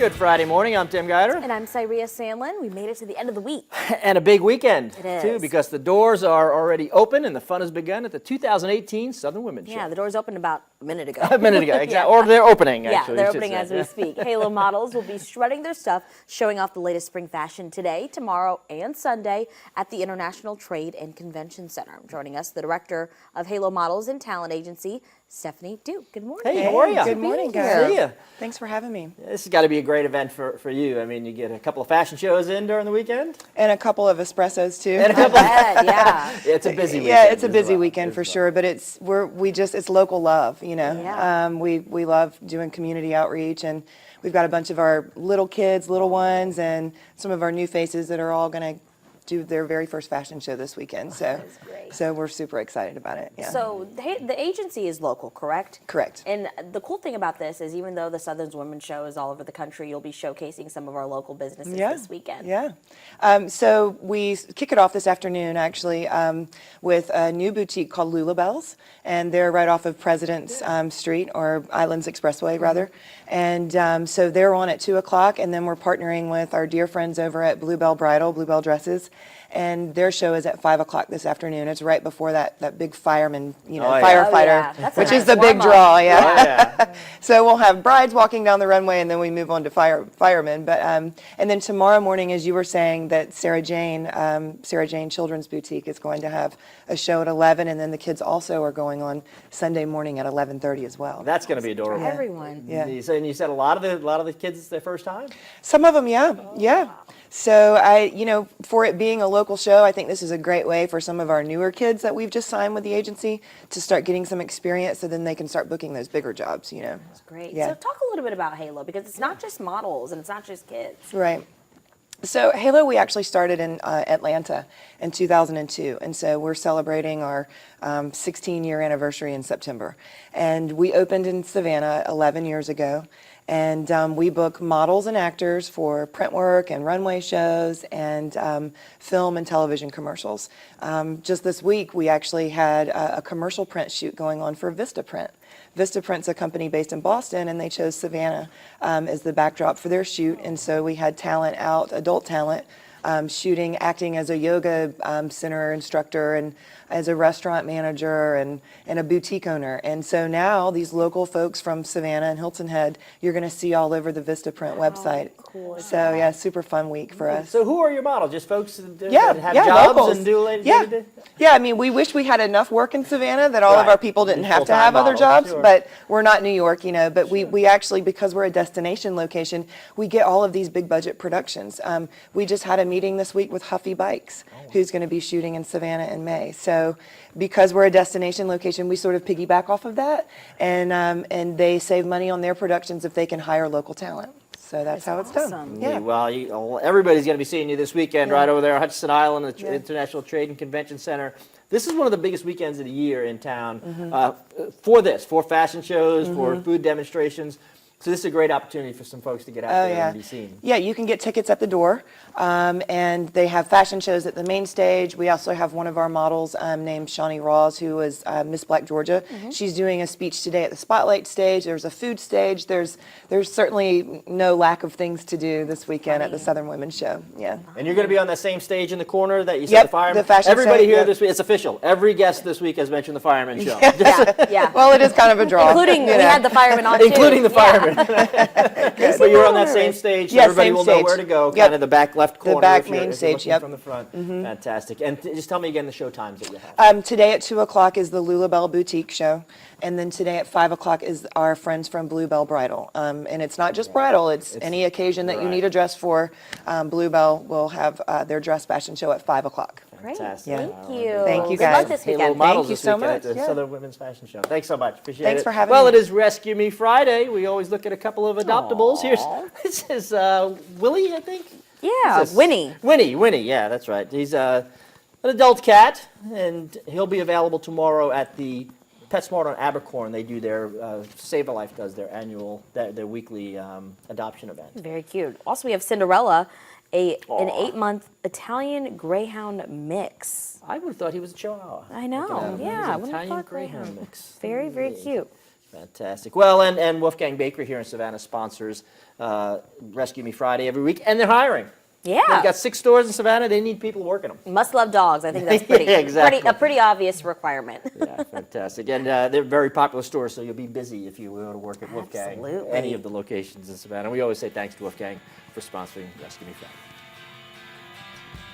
Good Friday morning. I'm Tim Geider. And I'm Cyria Sandlin. We made it to the end of the week. And a big weekend, It is. too, because the doors are already open and the fun has begun at the 2018 Southern Women's Show. Yeah, the doors opened about a minute ago. A minute ago, exactly. Yeah. Or they're opening, Yeah, actually. they're you should opening say. as we speak. Halo models will be strutting their stuff, showing off the latest spring fashion today, tomorrow, and Sunday at the International Trade and Convention Center. Joining us, the director of Halo Models and Talent Agency, Stephanie Duke. Good morning. Hey, how are you? Good morning, Good to guys. see you. Thanks for having me. This has got to be a great event for you. I mean, you get a couple of fashion shows in during the weekend. And a couple of espressos too. And a couple Yeah. It's a busy weekend. Yeah, it's a as busy well, weekend as for well. sure, but it's local love, you know. Yeah. We love doing community outreach, and we've got a bunch of our little kids, little ones, and some of our new faces that are all going to do their very first fashion show this weekend. That's great. So we're super excited about it. Yeah. So the agency is local, correct? Correct. And the cool thing about this is even though the Southern Women's Show is all over the country, you'll be showcasing some of our local businesses this weekend. Yeah. So we kick it off this afternoon, actually, with a new boutique called Lulabelle's, and they're right off of President's Street, or Islands Expressway, rather. And so they're on at 2 o'clock, and then we're partnering with our dear friends over at Bluebell Bridal, Bluebell Dresses, and their show is at 5 o'clock this afternoon. It's right before that big fireman, Oh, yeah. firefighter, Oh, yeah. That's a which nice is the big warm-up. draw, yeah. Oh, yeah. So we'll have brides walking down the runway, and then we move on to firemen. But and then tomorrow morning, as you were saying, that Sarah Jane Children's Boutique is going to have a show at 11, and then the kids also are going on Sunday morning at 11:30 as well. That's going to be adorable. Everyone. Yeah. You said a lot of the kids, it's their first time? Some of them, yeah. So for it being a local show, I think this is a great way for some of our newer kids that we've just signed with the agency to start getting some experience, so then they can start booking those bigger jobs. That's great. Yeah. So talk a little bit about Halo, because it's not just models and it's not just kids. Right. So Halo, we actually started in Atlanta in 2002, and so we're celebrating our 16-year anniversary in September. And we opened in Savannah 11 years ago, and we book models and actors for print work and runway shows and film and television commercials. Just this week, we actually had a commercial print shoot going on for Vistaprint. Vistaprint's a company based in Boston, and they chose Savannah as the backdrop for their shoot. And so we had talent out, adult talent, shooting, acting as a yoga center instructor and as a restaurant manager and a boutique owner. And so now these local folks from Savannah and Hilton Head, you're going to see all over the Vistaprint website. Cool. So yeah, super fun week for us. So who are your models? Just folks that Yeah, have yeah, jobs locals. and do later? Yeah. Yeah, I mean, we wish we had enough work in Savannah that all of Right. our people didn't have to Full-time have other models, jobs, sure. but we're not New York, but we actually, because we're a destination location, we get all of these big budget productions. We just had a meeting this week with Huffy Bikes, who's going to be shooting in Savannah in May. So because we're a destination location, we sort of piggyback off of that, and they save money on their productions if they can hire local talent. So that's how it's done. awesome. Yeah. Well, everybody's going to be seeing you this weekend right over there on Hutchinson Island at the Yeah. International Trade and Convention Center. This is one of the biggest weekends of the year in town Mm-hmm. for fashion shows, for food demonstrations. So this is a great opportunity for some folks to get out Oh, there yeah. and be seen. Yeah, you can get tickets at the door, and they have fashion shows at the main stage. We also have one of our models named Shawnee Rawls, who is Miss Black Georgia. She's doing a speech today at the Spotlight stage. There's a food stage. There's certainly no lack of things to do this weekend at the Southern Women's Show. Yeah. And you're going to be on that same stage in the corner that you said Yep, the fireman. the fashion Everybody show, here yep. this week, it's official. Every guest this week has mentioned the fireman show. Yeah. Well, it is kind of a draw. Including, we had the firemen on too. Including the Yeah. fireman. But you're on that same stage, so Yeah, everybody same will know stage. where to go, Yep. kind of the back left corner. back if you're- main if you're stage, looking yep. from the front. Fantastic. And just tell me again the show times that you have. Today at 2 o'clock is the Lulabelle Boutique show. And then today at 5 o'clock is our friends from Bluebell Bridal. And it's not just bridal, it's any occasion that you right. need a dress for. Bluebell will have their dress fashion show at 5 o'clock. Great. Fantastic. Thank Yeah. you. Thank you, Good luck guys. this Halo weekend. models you this so weekend much, at the yeah. Southern Women's Fashion Show. Thanks so much. Appreciate Thanks it. for having well, me. it is Rescue Me Friday. We always look at a couple of adoptables. Here's this is Willie, I think. Yeah, This is- Winnie. Winnie. Yeah, that's right. He's an adult cat, and he'll be available tomorrow at the PetSmart on Abercorn. They do their Save a Life does their annual, their weekly adoption event. Very cute. Also, we have Cinderella, an 8-month Italian Greyhound mix. I would have thought he was a Chihuahua. I know. Looking at him. Yeah, I He's an wouldn't have Italian thought Greyhound Greyhound. mix. Very, very cute. Fantastic. Well, and Wolfgang Bakery here in Savannah sponsors Rescue Me Friday every week, and they're hiring. Yeah. They've got 6 stores in Savannah. They need people working them. Must love dogs. I think that's pretty, Yeah, exactly. a pretty obvious requirement. Yeah, fantastic. And they're very popular stores, so you'll be busy if you go to work at Wolfgang, Absolutely. any of the locations in Savannah. We always say thanks to Wolfgang for sponsoring Rescue Me Friday.